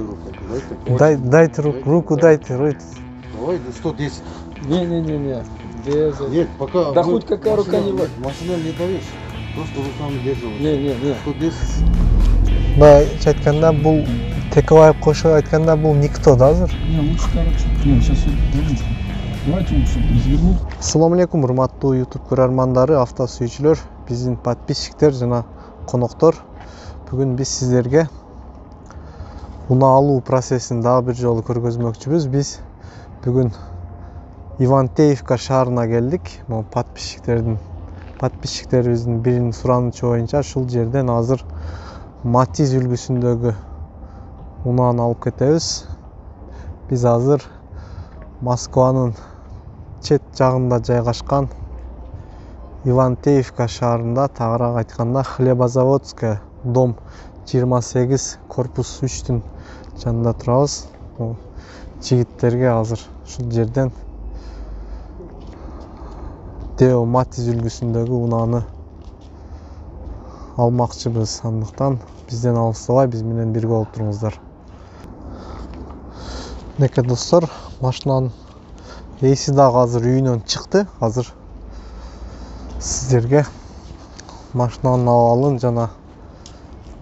вторую руку. Дайте руку, дайте. Давай, 110. Не. Без... Нет, пока... Да хоть какая рука не va. Машина не давишь. Просто руками держи. Не. 110. Баягы айтканда бул Текебаев кошо айтканда бул никто да азыр? Не, лучше короче. Не, сейчас давайте лучше развернуть. Ассаламу алейкум, урматтуу YouTube көрөрмандары, авто сүйүүчүлөр, биздин подписчиктер жана коноктор. Бүгүн биз сиздерге унаа алуу процессин дагы бир жолу көргөзмөкчүбүз. Биз бүгүн Ивантеевка шаарына келдик. Могу подписчиктерибиздин биринин суранычы боюнча ушул жерден азыр Матиз үлгүсүндөгү унааны алып кетебиз. Биз азыр Москванын чет жагында жайгашкан Ивантеевка шаарында, тагыраак айтканда Хлебозаводская, дом 28, корпус 3-түн жанында турабыз. Жигиттерге азыр ушул жерден Део Матиз үлгүсүндөгү унааны алмакчыбыз. Андыктан бизден алыстабай, биз менен бирге болуп туруңуздар. Неке достор, машинанын ээси дагы азыр үйүнөн чыкты. Азыр сиздерге машинанын абалын жана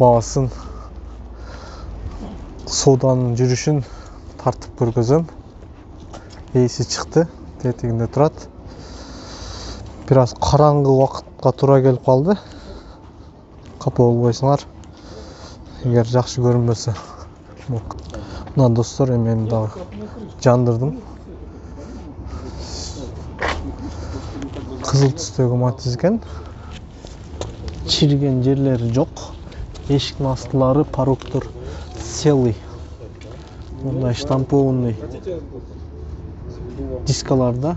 баасын, сооданын жүрүшүн тартып көргөзөм. Ээси чыкты, тетигинде турат. Бир аз караңгы убакытка туура келип калды. Капа болбойсуңар, эгер жакшы көрүнбөсө. Мына достор, мен дагы жандырдым. Кызыл түстөгү Матиз экен. Чирген жерлери жок. Эшиктин астылары пароктор целый. Мындай штампованный дискаларда.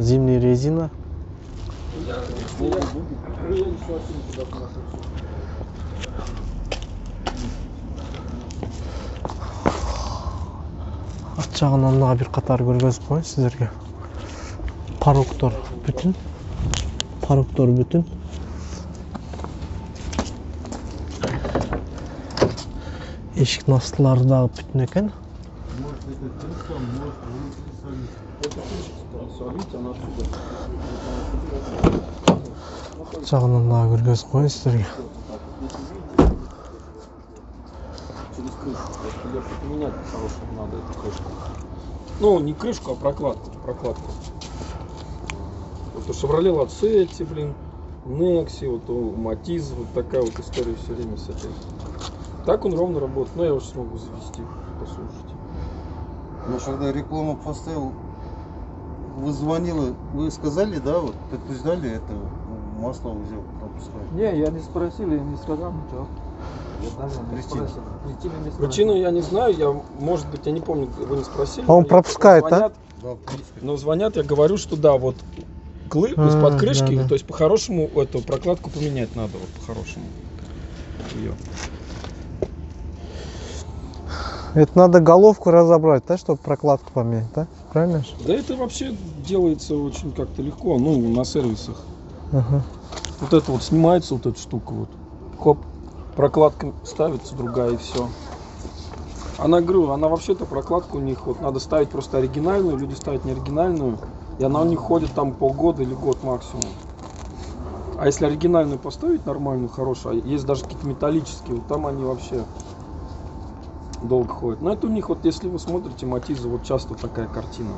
Зимний резина. Арт жагынан дагы бир катар көргөзүп коеюн сиздерге. Пароктор бүтүн. Эшиктин астылары дагы бүтүн экен. Жагынан дагы көргөзүп коеюн сиздерге. Поменять по-хорошему надо эту крышку. Ну, не крышку, а прокладку. Вот у Chevrolet Lacetti, Nexi, вот у Matiz, вот такая вот история все время с этой. Так он ровно работает, но я уже смогу завести, послушайте. Ну, когда рекламу поставил, вы звонили, вы сказали, да, вот, предупреждали это, масло взял, пропускать? Не, я не спросил, я не сказал ничего. Я даже не спросил. Причину я не знаю, может быть, я не помню, вы не спросили. А он пропускает, звонят, Да, но звонят, я говорю, что да, вот из-под крышки, да. то есть по-хорошему эту прокладку поменять надо, вот по-хорошему ее. Это надо головку разобрать, да, чтобы прокладку поменять, да? Правильно? Да это вообще делается очень как-то легко, ну, на сервисах. Ага. Вот это вот снимается, вот эта штука вот. Хоп, прокладка ставится другая и все. Она, говорю, она вообще-то прокладка у них, вот надо ставить просто оригинальную, люди ставят не оригинальную, и она у них ходит там полгода или год максимум. А если оригинальную поставить нормальную, хорошую, а есть даже какие-то металлические, вот там они вообще долго ходят. Но это у них, вот если вы смотрите Матизы, вот часто такая картина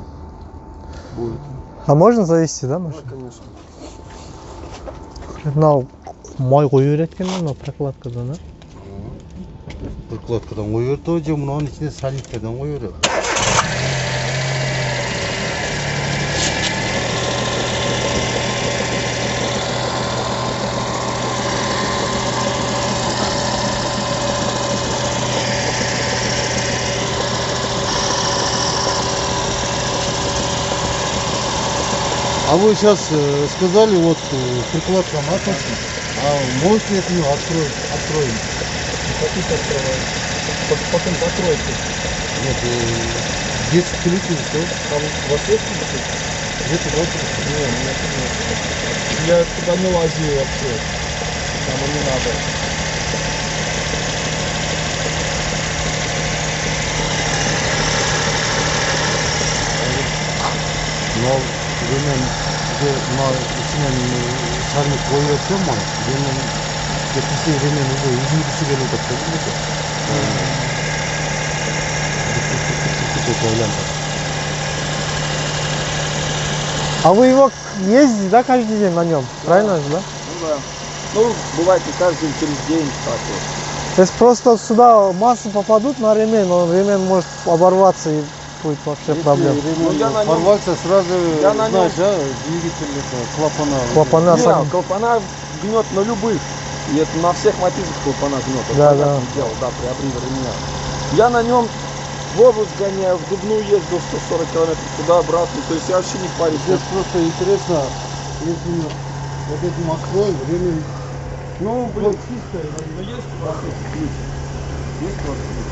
будет. А можно завести, да, Да, машину? конечно. Мынау май кою берет экен мына прокладкадан, да? прокладкадан кое берді, же мынаның içine солидкадан кое береді. А вы сейчас сказали, вот прикладка маточная, а можете это откроем? Хотите открывать. Потом закройте. Нет, здесь ключи, все. Там у вас есть ключи? Где-то давайте. Я туда не лазил вообще. Там не надо. ол ремень мына ішінен шарник қойып өтсем мына ремень кетпесе ремень уже үзілгісі келіп жатыр деп ойланды. А вы его ездите, да, каждый день на нем? Правильно же, да? Ну да. Ну, бывает не каждый день, через день так вот. Если просто сюда массы попадут на ремень, но ремень может оборваться и будет вообще проблема. Ну, я на нем- Порвался сразу, Я на знаешь, да, двигатель, клапана. Клапана. Не, клапана гнет на любых. И это на всех мотивах клапана гнет. Это Да, понятное да. дело, да, при обрыве ремня. Я на нем в область гоняю, в Дубну ездил 140 километров туда-обратно. То есть я вообще не парюсь. Здесь просто интересно, если вот этим откроем, ремень. Ну, блин, чистая, но есть у вас ключ. Есть у вас ключ?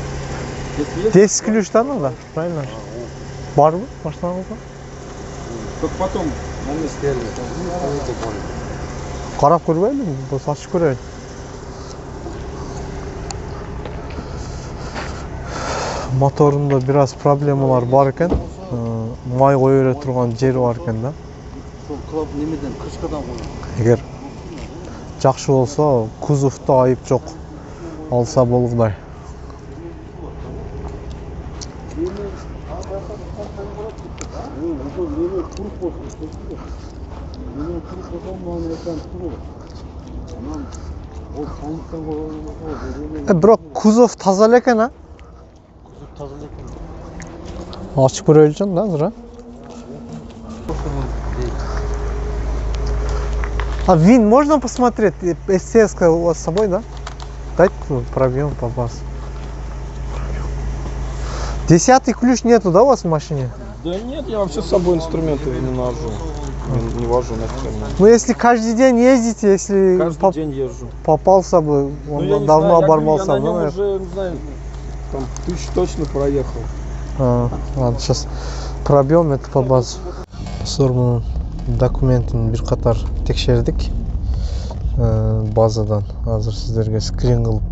Если есть, 10 ключтан да, правильно же? Бар мı? Машинаңызда? только потом на месте. Қарап көрбейлі, болса ашып көрейін. Моторында biraz проблемалар бар екен. Май қоя бере тұрған жері бар екен да. Сол клап немеден, крышкадан қойып. Егер жақсы болса, кузовта айып жоқ. Алса болғыдай. Бірақ кузов таза екен, а? Açık көрелжін, да, зра? А вин можно посмотреть? СС-ка у вас с собой, да? Дайте пробьем по басу. 10-й ключ нету, да, у вас в машине? Да нет, я вообще с собой инструменты не вожу. Не вожу на ферме. Ну, если каждый день ездите, если Каждый день езжу. попался бы, Ну, он я не давно знаю, я оборвался. говорю, я бы, на нем наверное. уже, не знаю, там 1000 точно проехал. Ладно, сейчас пробьем это по базу. Сормун документин бир катар текшердик базадан. Азыр сиздерге скрин кылып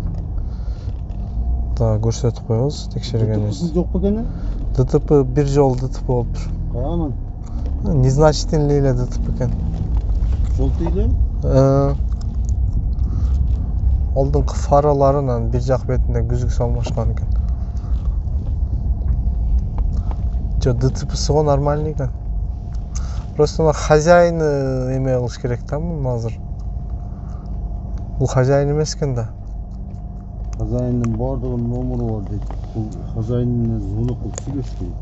көрсөтүп коебуз текшергенибиз. Жоқ бекене? ДТП бир жол ДТП болуптур. Каянан? Незначительный эле ДТП экен. Жол тыйлы? Алдыңкы фараларынан бир жак бетинде күзгү салмашкан экен. Жо ДТПсы го нормальный экен. Просто хозяйны эме кылыш керек да муну азыр. Бул хозяин эмес экен да. Хозяиндин бардыгынын номуру бар дейт. Бул хозяинine звонок кылып сүйлөшпөйт.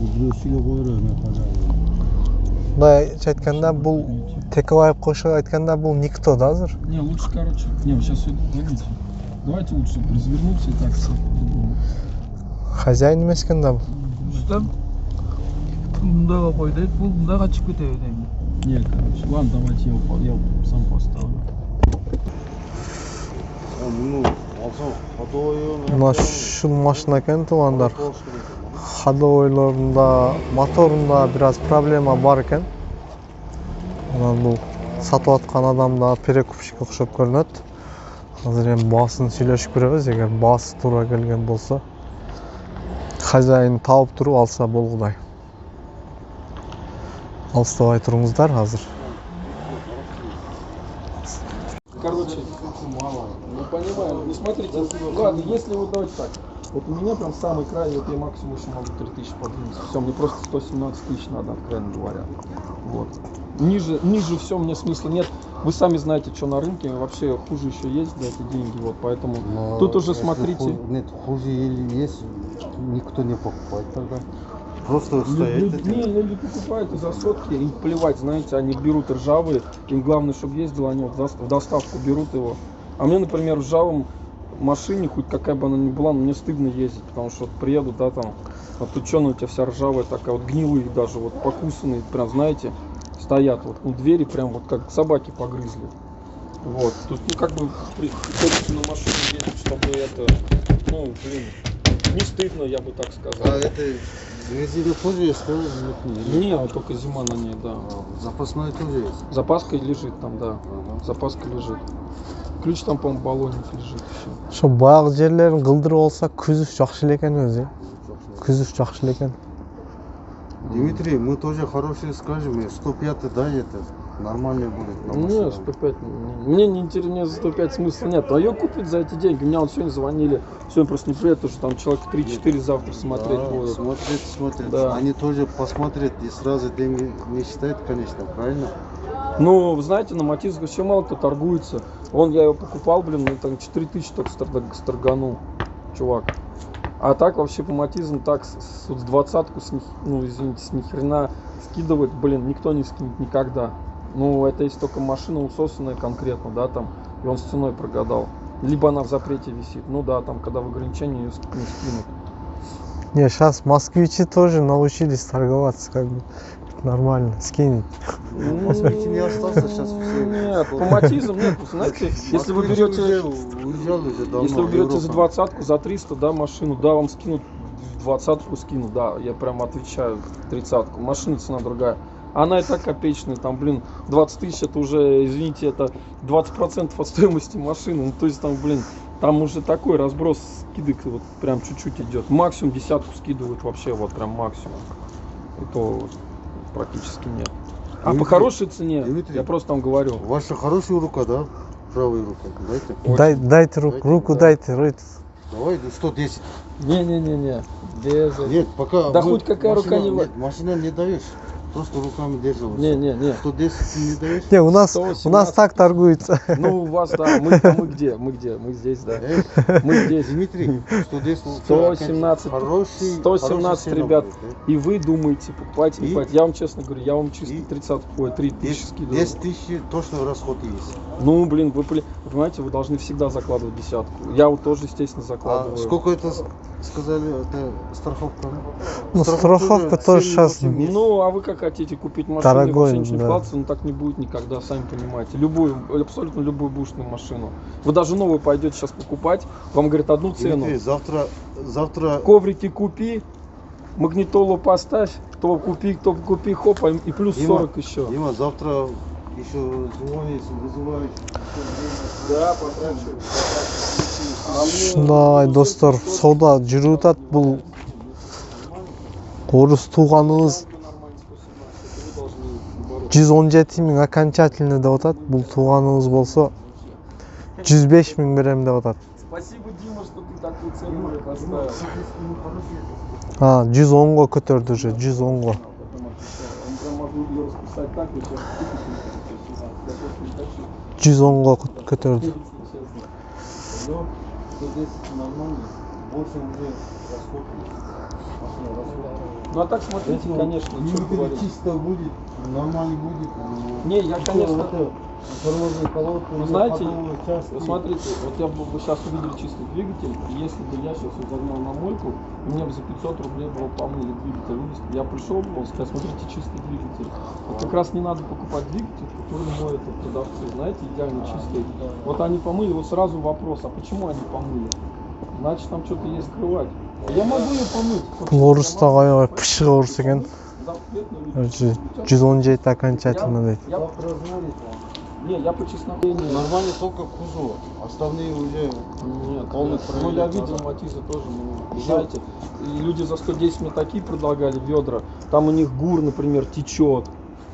Бирөө сүйлөп койбойт эме хозяин. Мындайча айтканда бул Текебаев кошо айтканда бул никто да азыр. Не, лучше, короче, не, вы сейчас поймите. Давайте лучше развернуться и так все. Хозяин эмес экен да бул. Рустам, мындаға қой дейді, бұл мындаға шығып кете берейін. Не, короче, ладно, давайте я сам поставлю. Муну алсаң ходовой. Мына ушул машина экен туугандар. Ходовойлорунда, моторунда biraz проблема бар экен. Анан бул сатып аткан адамда перекупщик окшоп көрүнөт. Азыр эми баасын сүйлөшүп көрөбүз, эгер баасы туура келген болсо. Хозяин таап туруп алса болгудай. Алыстабай туруңуздар азыр. Короче, ну понимаю, ну смотрите, ладно, если вот давайте так, вот у меня прям самый крайний, вот я максимум еще могу 3000 подвинуть, все, мне просто 117 тысяч надо, откровенно говоря, вот. Ниже все, мне смысла нет, вы сами знаете, что на рынке, вообще хуже еще есть за эти деньги, вот, поэтому тут уже смотрите. Нет, хуже или есть, никто не покупает тогда. Просто стоять. Не, люди покупают за сотки, им плевать, знаете, они берут ржавые, им главное, чтобы ездил, они вот в доставку берут его. А мне, например, в ржавом машине, хоть какая бы она ни была, но мне стыдно ездить, потому что вот приеду, да, там, отученая у тебя вся ржавая такая, вот гнилые даже, вот покусанные, прям, знаете, стоят, вот у двери прям вот как собаки погрызли. Вот, тут, ну, как бы, хочется на машине ездить, чтобы это, ну, блин, не стыдно, я бы так сказал. А это резина тоже есть, что ли? Не, только зима на ней, да. Запасной тоже есть. Запаска лежит там, да. Запаска лежит. Ключ там, по-моему, баллонник лежит еще. Ошо баягы жерлерин кылдырып алса күзүв жакшы эле экен өзү. Күзүв жакшы эле экен. Дмитрий, мы тоже хорошие скажем, и 105 да, это нормально будет. на Не, машину. 105. Мне не интересно, мне за 105 смысла нет. А ее купить за эти деньги. Меня вот сегодня звонили. Сегодня просто не приедет, потому что там человек 3-4 завтра смотреть Да, будут. смотрят. Да. Они тоже посмотрят и сразу деньги не считают, конечно, правильно? Ну, вы знаете, на Матизах еще мало кто торгуется. Я его покупал, блин, мне там 4000 только сторганул, чувак. А так вообще по Матизам так с 20-ку с них, ну извините, с ни хрена скидывать, блин, никто не скинет никогда. Ну, это если только машина усосанная конкретно, да, там, и он с ценой прогадал. Либо она в запрете висит. Ну да, там, когда в ограничении ее не скинут. Не, сейчас москвичи тоже научились торговаться, как бы нормально, скинет. Москвичи не остался сейчас все. Нет, по Матизам нет. Вы знаете, если вы берете... Уезжал уже давно. Если вы берете за Европа. 20-ку, за 300, да, машину, да, вам скинут 20-ку скинут, да, я прям отвечаю, 30-ку. Машина цена другая. Она и так копеечная, там, блин, 20 тысяч, это уже, извините, это 20% от стоимости машины. Ну, то есть там, блин, там уже такой разброс скидок, вот прям чуть-чуть идет. Максимум 10-ку скидывают вообще, вот прям максимум. И то вот, практически нет. А Дмитрий, по хорошей цене, Дмитрий. я просто вам говорю. Ваша хорошая рука, да? Правая рука. Дайте. Дайте руку, дайте. Давай, 110. Не-не-не-не, без... Нет, пока. Да мы- хоть какая рука не Нет, машина не даешь. Просто руками держал. Не-не-не. 110 не даешь? Не, у нас 118. так торгуется. Ну, у вас, да, мы где? Мы здесь, да. Мы здесь. Дмитрий, 110. 117, Хороший. 117, хороший ребят. цена будет, И вы думаете, покупайте, не И- покупайте. Я вам честно говорю, я вам чисто И- 30, ой, 3 да? тысячи скидываю. 10 тысяч точно расход есть. Ну, блин, вы понимаете, вы должны всегда закладывать десятку. Я вот тоже, естественно, А закладываю. сколько это сказали, это страховка? Ну, страховка тоже сейчас 7-8 месяцев. Ну, а вы как хотите купить машину, и Дорогой, вообще ничего не да. вкладываться, ну так не будет никогда, сами понимаете. Любую, абсолютно любую бушную машину. Вы даже новую пойдете сейчас покупать, вам говорят одну цену. Дмитрий, завтра Коврики купи, магнитолу поставь, то купи, хоп, и плюс Дима, 40 еще. Дима, завтра еще звонишь, вызываешь. Да, потрачу. Ушундай достор, сауда жүрүп атат. Бул орус тууганыбыз 117 миң окончательно деп атат. Бул тууганыбыз болсо 105 миң берем деп атат. Спасибо, Дима, что ты такую цену поставил. 110го көтөрдү уже, 110го. Он прям могу ее расписать так, вот сейчас 110го көтөрдү. Но 110 нормально, больше уже расход есть. Машина расход. Ну а так смотрите, конечно, что Дмитрий говорить. чисто будет, нормально будет. Не, я, конечно, Тормозные колодки, вы знаете, ходовые части. смотрите, вот я бы вы сейчас увидели чистый двигатель, и если бы я сейчас его загнал на мойку, и мне бы за 500 рублей было помыли двигатель, вывезли, я пришел бы, он сказал, смотрите, чистый двигатель. Вот как раз не надо покупать двигатель, который моют продавцы, знаете, идеально чистый. Вот они помыли, вот сразу вопрос, а почему они помыли? Значит, там что-то есть скрывать. Я могу ее помыть. Орусда кое пышык орус экен. Запретно 117 окончательно дейт. Завтра звонит вам. Не, я по чесноку. Нормально только кузов, остальные уже Нет, полный ну я видел Матизы тоже, ну, знаете, и люди за 110 мне такие предлагали ведра, там у них гур, например, течет,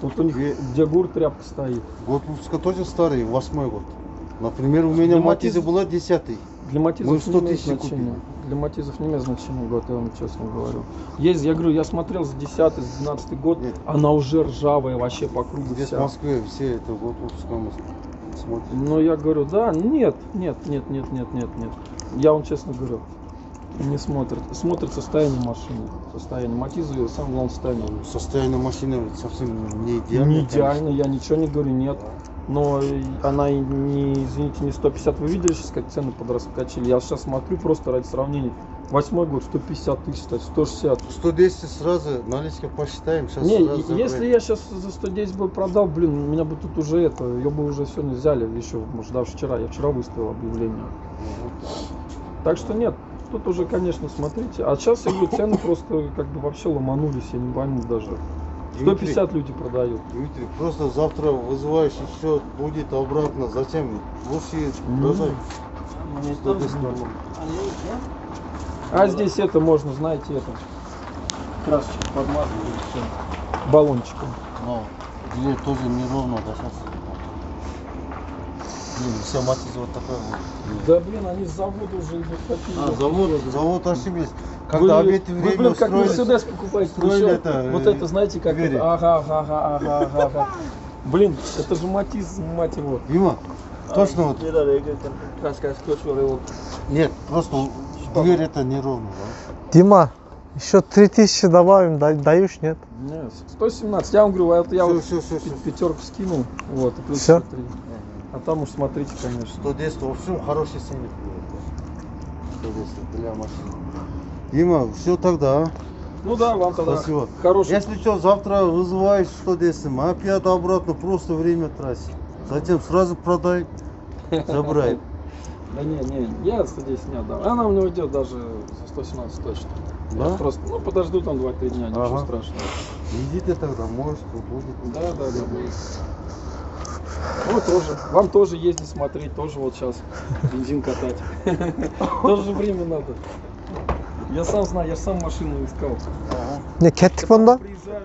вот у них, где гур, тряпка стоит. год выпуска тоже старый, 8-й год. Например, у меня Для Матиза Матиза- была 10-й. Для Матизов Мы 100 не имеет тысяч значения. купили. Для Матизов не имеет значения год, я вам честно говорю. Есть, я говорю, я смотрел за 10-й, за 12-й год, Нет. она уже ржавая вообще по кругу Здесь в вся. Москве все это год выпуска мы смотрим. Но я говорю, да, нет. Я вам честно говорю, не смотрят. Смотрят состояние машины. Состояние Матиза и самое главное состояние. Состояние машины совсем не идеально. Не идеально, я ничего не говорю, нет. Но она и не, извините, не 150. Вы видели сейчас, как цены подраскочили? Я сейчас смотрю просто ради сравнения. 8-й год 150 тысяч, 160. 110 сразу наличка посчитаем. Сейчас Не, сразу если забираем. я сейчас за 110 бы продал, блин, меня бы тут уже ее бы уже сегодня взяли, еще, может, даже вчера. Я вчера выставил объявление. Так что нет, тут уже, конечно, смотрите. А сейчас, я говорю, цены просто как бы вообще ломанулись, я не пойму даже. 150 люди продают. Дмитрий, просто завтра вызываешь еще будет обратно. Зачем? Лучше продать. 110 нормально. А здесь это можно, знаете, это. красочку подмазали и все. Баллончиком. Но ее тоже неровно, да, сейчас. Блин, вся матрица вот такая вот. Да блин, они с завода уже идут такие. Завод ошиблись. Когда Вы, об эти вы, время блин, как устроились, Мерседес покупаете. строили еще это, вот это, знаете, как двери. это. Ага. Блин, это же Матис, мать его. Дима, точно вот. Нет, просто дверь это неровно, да? Дима, еще 3000 добавим, даешь, нет? Нет, 117. Я вам говорю, это я вот Все. пятерку скинул. Вот, и плюс Всё? 3. А там уж смотрите, конечно. 110, в общем, хороший ценник будет. 110 для машины. Дима, все тогда. Ну да, вам тогда Спасибо. хороший. Если что, завтра вызываешь 110, опять обратно, просто время тратить. Затем сразу продай, забирай. Да не, я 110 не отдам. Она мне уйдет даже за 117 точно. Да? Я просто, подожду там 2-3 дня, ничего Ага. страшного. Иди ты тогда, может, будет. Да, будет. Ну, тоже. Вам тоже ездить, смотреть, тоже вот сейчас бензин катать. Тоже время надо. Я сам знаю, я ж сам машину искал. Не, кеттик бонда? Приезжаю,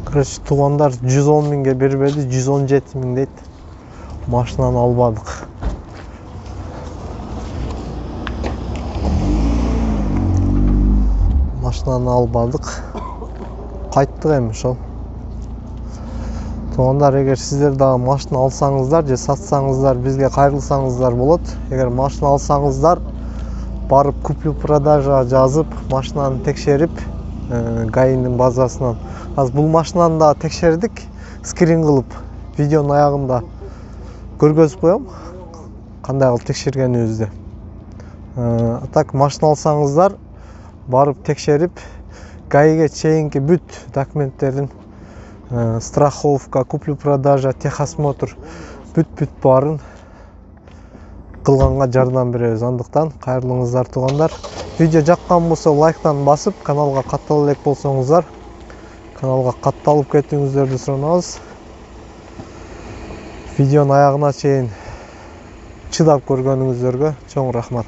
Короче, туғандар 110 миңге бербеді, 117 миң дейді. Машинаны албадық. Машинаны албадық. Қайттық эми ошол. Туғандар, егер сіздер дағы машина алсаңыздар, же сатсаңыздар, бізге кайрылсаңыздар болот. Егер машина алсаңыздар, барып куплю-продажа жазып, машинаны текшерип, ГАИнин базасынан. Аз бул машинаны да текшердик, скрин кылып, видеонун аягында көргөзүп коем, кандай кылып текшергенибизди. Так, машина алсаңыздар, барып текшерип, ГАИге чейинки бүт документтерин, страховка, куплю-продажа, техосмотр, бүт барын кылганга жардам беребиз. Андыктан кайрылыңыздар тугандар. Видео жаккан болсо лайктан басып, каналга каттала элек болсоңуздар, каналга катталып кетүүңүздөрдү суранабыз. Видеонун аягына чейин чыдап көргөнүңүздөргө чоң рахмат.